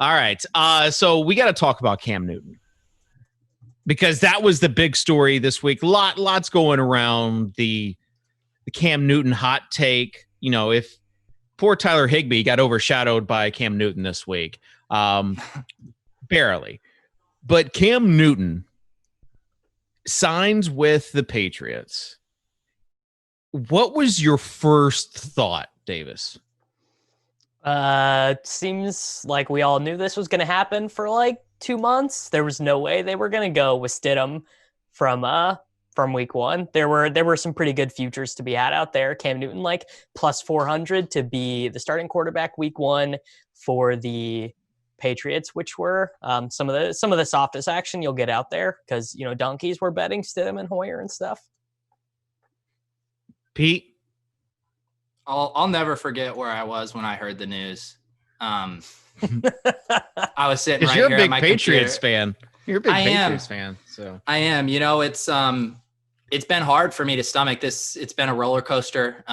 All right. So we got to talk about Cam Newton because that was the big story this week. Lots going around the Cam Newton hot take. You know, if poor Tyler Higbee got overshadowed by Cam Newton this week, barely. But Cam Newton signs with the Patriots. What was your first thought, Davis? Seems like we all knew this was going to happen for like 2 months. There was no way they were going to go with Stidham from week one. There were some pretty good futures to be had out there. Cam Newton like plus 400 to be the starting quarterback week one for the Patriots, which were some of the softest action you'll get out there because donkeys were betting Stidham and Hoyer and stuff. Pete? I'll never forget where I was when I heard the news. I was sitting right here. You're a big Patriots fan. You're a big Patriots fan. So I am. It's been hard for me to stomach this. It's been a roller coaster.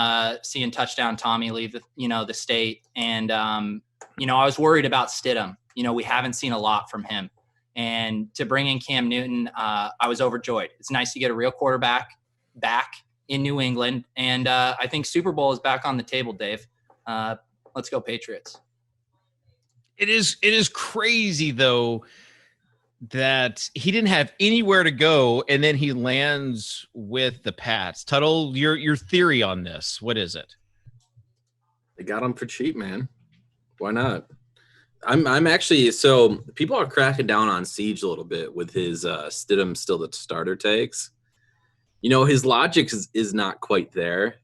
Seeing touchdown Tommy leave the state, and I was worried about Stidham. We haven't seen a lot from him, and to bring in Cam Newton, I was overjoyed. It's nice to get a real quarterback back in New England. And I think Super Bowl is back on the table, Dave. Let's go Patriots. It is crazy, though, that he didn't have anywhere to go, and then he lands with the Pats. Tuttle, your theory on this, what is it? They got him for cheap, man. Why not? I'm actually – so people are cracking down on Siege a little bit with his Stidham still the starter takes. His logic is not quite there.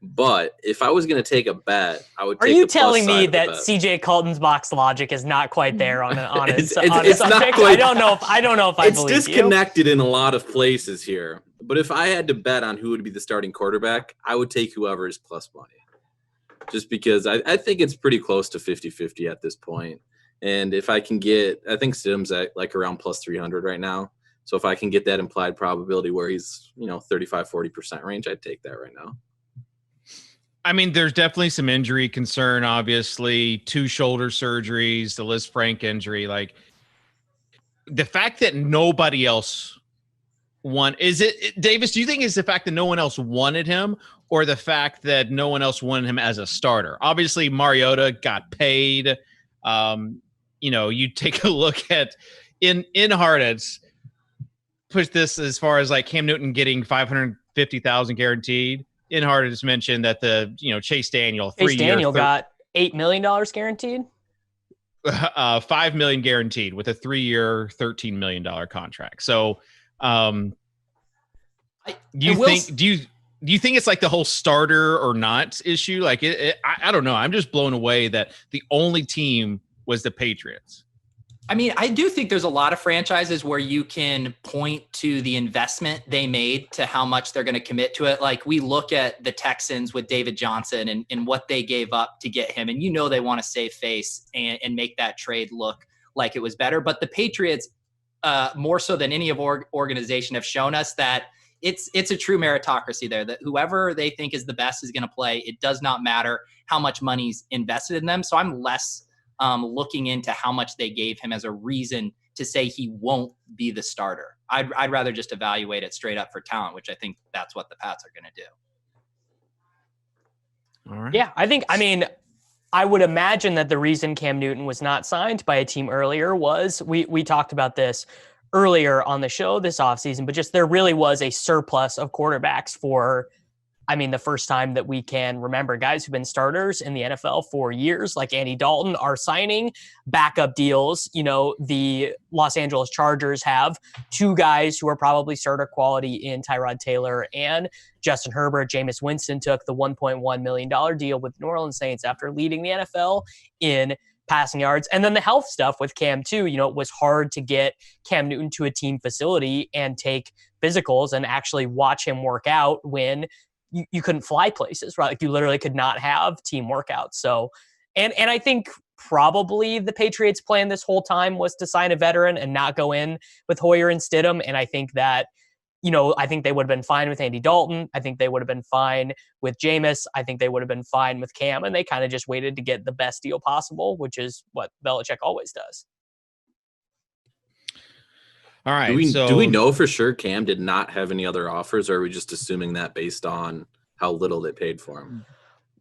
But if I was going to take a bet, I would take Are you the plus telling me side that of the bet. CJ Colton's logic is not quite there on his It's subject? not quite, I don't know if I believe you. It's disconnected in a lot of places here. But if I had to bet on who would be the starting quarterback, I would take whoever is plus money. Just because I think it's pretty close to 50-50 at this point. And if I can get – I think Stidham's at like around plus 300 right now. So if I can get that implied probability where he's, 35-40% range, I'd take that right now. I mean, there's definitely some injury concern, obviously. 2 shoulder surgeries, the Liz Frank injury. Like, the fact that nobody else won – Davis, do you think it's the fact that no one else wanted him or the fact that no one else wanted him as a starter? Obviously, Mariota got paid. You take a look at – in Hardett's – push this as far as like Cam Newton getting $550,000 guaranteed. Inhart has mentioned that the Chase Daniel got $8 million guaranteed. $5 million guaranteed with a 3-year, $13 million contract. So, do you think it's like the whole starter or not issue? Like I don't know. I'm just blown away that the only team was the Patriots. I mean, I do think there's a lot of franchises where you can point to the investment they made to how much they're going to commit to it. Like we look at the Texans with David Johnson and what they gave up to get him. And they want to save face and make that trade look like it was better. But the Patriots, more so than any of organization, have shown us that it's a true meritocracy there, that whoever they think is the best is going to play. It does not matter how much money's invested in them. So I'm less looking into how much they gave him as a reason to say he won't be the starter. I'd rather just evaluate it straight up for talent, which I think that's what the Pats are going to do. All right. Yeah, I would imagine that the reason Cam Newton was not signed by a team earlier was we talked about this earlier on the show this offseason, but just there really was a surplus of quarterbacks for the first time that we can remember. Guys who've been starters in the NFL for years, like Andy Dalton, are signing backup deals. The Los Angeles Chargers have 2 guys who are probably starter quality in Tyrod Taylor and Justin Herbert. Jameis Winston took the $1.1 million deal with New Orleans Saints after leading the NFL in passing yards. And then the health stuff with Cam too. It was hard to get Cam Newton to a team facility and take physicals and actually watch him work out when you couldn't fly places, right? Like you literally could not have team workouts. So, and I think probably the Patriots' plan this whole time was to sign a veteran and not go in with Hoyer and Stidham. And I think that I think they would have been fine with Andy Dalton. I think they would have been fine with Jameis. I think they would have been fine with Cam, and they kind of just waited to get the best deal possible, which is what Belichick always does. All right. Do we know for sure Cam did not have any other offers, or are we just assuming that based on how little they paid for him?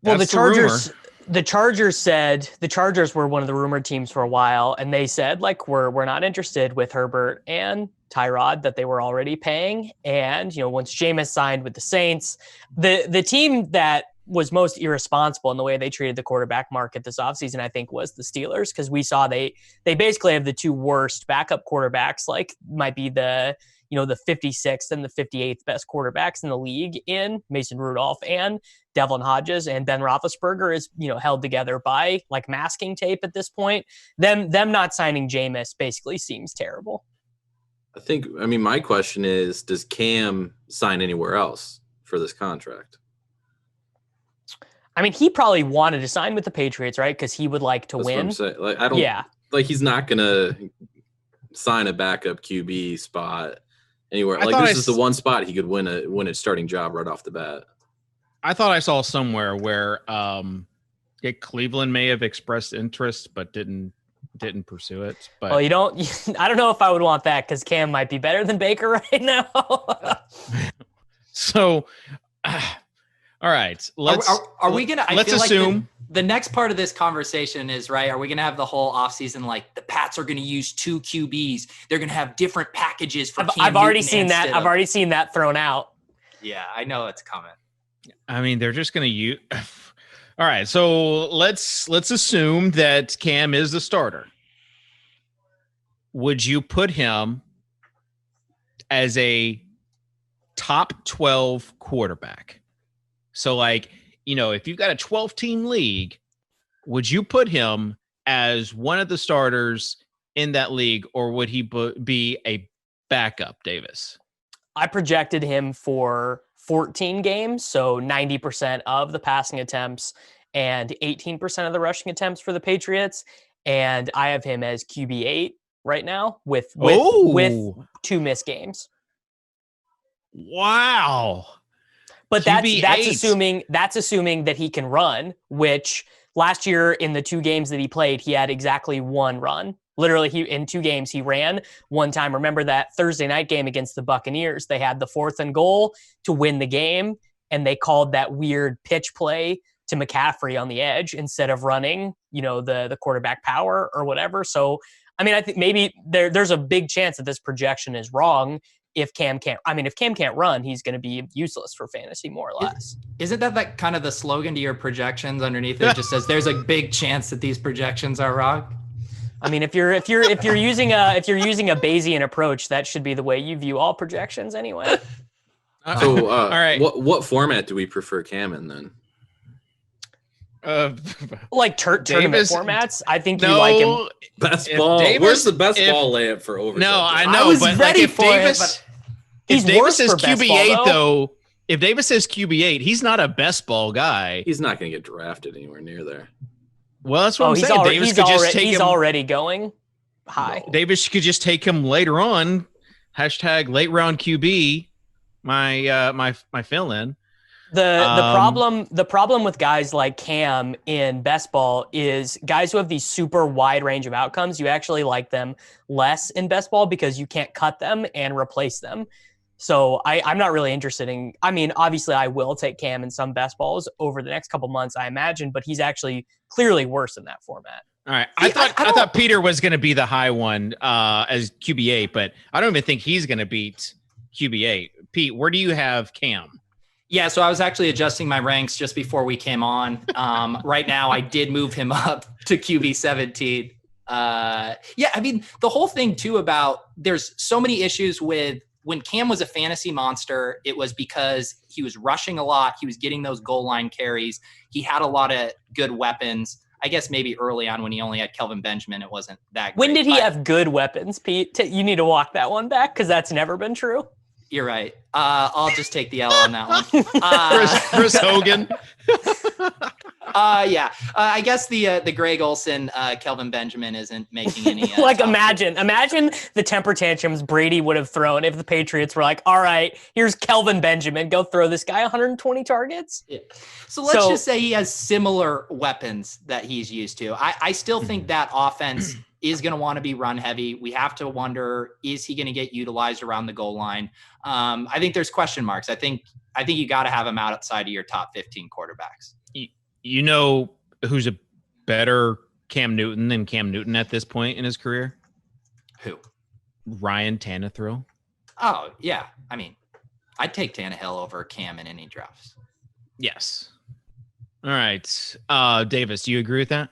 Well, the Chargers said the Chargers were one of the rumored teams for a while, and they said like we're not interested with Herbert and Tyrod that they were already paying. And once Jameis signed with the Saints, the team that was most irresponsible in the way they treated the quarterback market this offseason, I think, was the Steelers, because we saw they basically have the two worst backup quarterbacks, like might be the 56th and the 58th best quarterbacks in the league in Mason Rudolph and Devlin Hodges, and Ben Roethlisberger is, held together by like masking tape at this point. Them not signing Jameis basically seems terrible. My question is, does Cam sign anywhere else for this contract? I mean, he probably wanted to sign with the Patriots, right? Because he would like to win. What I'm saying. He's not gonna sign a backup QB spot anywhere. This is the one spot he could win a starting job right off the bat. I thought I saw somewhere where Cleveland may have expressed interest but didn't pursue it. But I don't know if I would want that, because Cam might be better than Baker right now. So, all right. Let's assume the next part of this conversation is, right, are we going to have the whole offseason like the Pats are going to use 2 QBs? They're going to have different packages for Cam I've already Newton seen that. instead I've already seen that thrown out. Yeah, I know it's coming. I mean, they're just going to use. All right, so let's assume that Cam is the starter. Would you put him as a top 12 quarterback? So, if you've got a 12-team league, would you put him as one of the starters in that league, or would he be a backup, Davis? I projected him for 14 games, so 90% of the passing attempts and 18% of the rushing attempts for the Patriots, and I have him as QB8 right now with 2 missed games. Wow. But that's assuming that he can run, which last year in the 2 games that he played, he had exactly 1 run. Literally, in 2 games, he ran 1 time. Remember that Thursday night game against the Buccaneers? They had the 4th and goal to win the game, and they called that weird pitch play to McCaffrey on the edge instead of running, the quarterback power or whatever. So, I mean, I think maybe there's a big chance that this projection is wrong. If Cam can't run, he's going to be useless for fantasy, more or less. Isn't that kind of the slogan to your projections? Underneath it just says there's a big chance that these projections are wrong. I mean, if you're using a Bayesian approach, that should be the way you view all projections anyway. So, all right, what format do we prefer Cam in then? Like tournament formats. I think you like him. Best ball. Where's the best ball layup for overtime? No, I know. I was ready for it. If Davis says QB8 though, if Davis says QB8, he's not a best ball guy. He's not going to get drafted anywhere near there. Well, that's what I'm saying. He's already going high. No. Davis could just take him later on. # late round QB. My fill in. The problem with guys like Cam in best ball is guys who have these super wide range of outcomes. You actually like them less in best ball because you can't cut them and replace them. So I'm not really interested in. I mean, obviously, I will take Cam in some best balls over the next couple months, I imagine, but he's actually clearly worse in that format. All right, I thought Peter was going to be the high one as QB8, but I don't even think he's going to beat QB8. Pete, where do you have Cam? Yeah, so I was actually adjusting my ranks just before we came on. Right now, I did move him up to QB17. I mean, the whole thing too about there's so many issues with when Cam was a fantasy monster, it was because he was rushing a lot. He was getting those goal line carries. He had a lot of good weapons. I guess maybe early on when he only had Kelvin Benjamin, it wasn't that great. When did he have good weapons, Pete? You need to walk that one back because that's never been true. You're right. I'll just take the L on that one. Chris Hogan. Yeah. I guess the Greg Olson, Kelvin Benjamin isn't making any. Like imagine the temper tantrums Brady would have thrown if the Patriots were like, all right, here's Kelvin Benjamin, go throw this guy 120 targets. Yeah. So let's just say he has similar weapons that he's used to. I still think that offense is going to want to be run heavy. We have to wonder, is he going to get utilized around the goal line? I think there's question marks. I think you got to have him outside of your top 15 quarterbacks. You know who's a better Cam Newton than Cam Newton at this point in his career? Who? Ryan Tannehill. Oh, yeah. I mean, I'd take Tannehill over Cam in any drafts. Yes. All right. Davis, do you agree with that?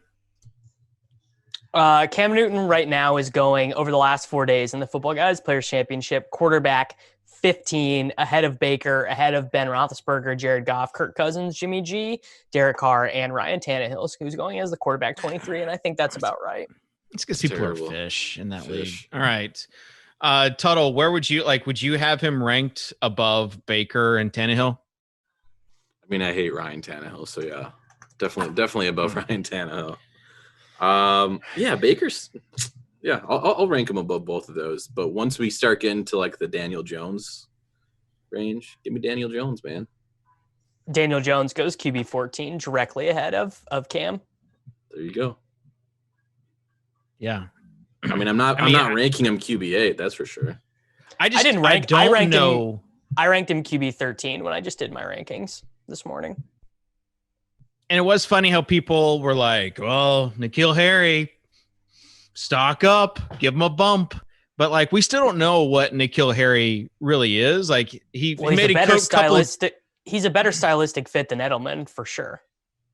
Cam Newton right now is going over the last 4 days in the Football Guys Players Championship, quarterback 15, ahead of Baker, ahead of Ben Roethlisberger, Jared Goff, Kirk Cousins, Jimmy G, Derek Carr, and Ryan Tannehill, who's going as the quarterback 23, and I think that's about right. It's because people are fish in that league. All right. Tuttle, where would you have him ranked above Baker and Tannehill? I mean, I hate Ryan Tannehill, so yeah, definitely above Ryan Tannehill. Yeah, Baker's. Yeah, I'll rank him above both of those. But once we start getting to like the Daniel Jones range, give me Daniel Jones, man. Daniel Jones goes QB14 directly ahead of Cam. There you go. Yeah. I mean, I'm not ranking him QB8, that's for sure. I ranked him QB13 when I just did my rankings this morning. And it was funny how people were like, well, N'Keal Harry, stock up, give him a bump. But like, we still don't know what N'Keal Harry really is. Like he's a better stylistic fit than Edelman for sure.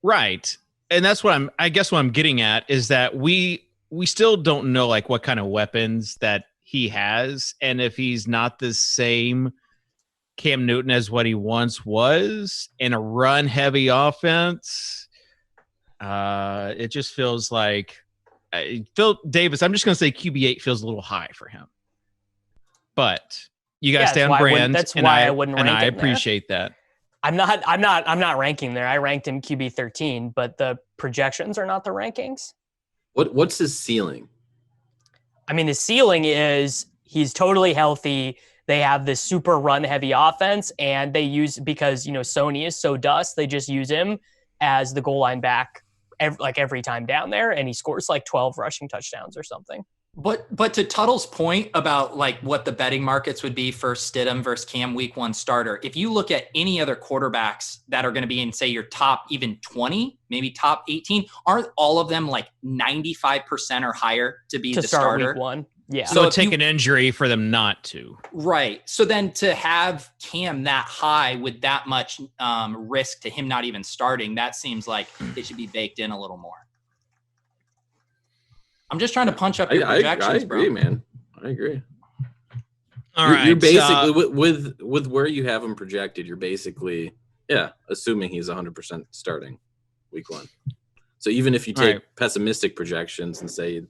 Right. And that's what I'm getting at is that we still don't know like what kind of weapons that he has. And if he's not the same Cam Newton as what he once was in a run heavy offense, it just feels like Phil Davis, I'm just going to say QB8 feels a little high for him, but you guys stay on brand. That's why I wouldn't rank him I appreciate that. I'm not ranking there. I ranked him QB13, but the projections are not the rankings. What's his ceiling? I mean, the ceiling is he's totally healthy. They have this super run heavy offense, and they use, because Sony is so dust, they just use him as the goal line back every time down there, and he scores like 12 rushing touchdowns or something. But to Tuttle's point about like what the betting markets would be for Stidham versus Cam week 1 starter, if you look at any other quarterbacks that are going to be in, say, your top even 20, maybe top 18, aren't all of them like 95% or higher to be the starter? Week 1. Yeah. So take an injury for them not to. Right. So then to have Cam that high with that much risk to him not even starting, that seems like it should be baked in a little more. I'm just trying to punch up your projections, I agree, bro. man. I agree. All right. You're basically with where you have him projected, you're basically assuming he's 100% starting week 1. So even if you take pessimistic projections and say,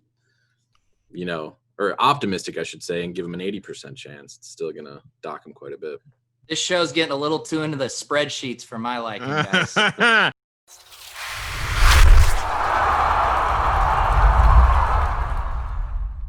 or optimistic, I should say, and give him an 80% chance, it's still gonna dock him quite a bit. This show's getting a little too into the spreadsheets for my liking, guys.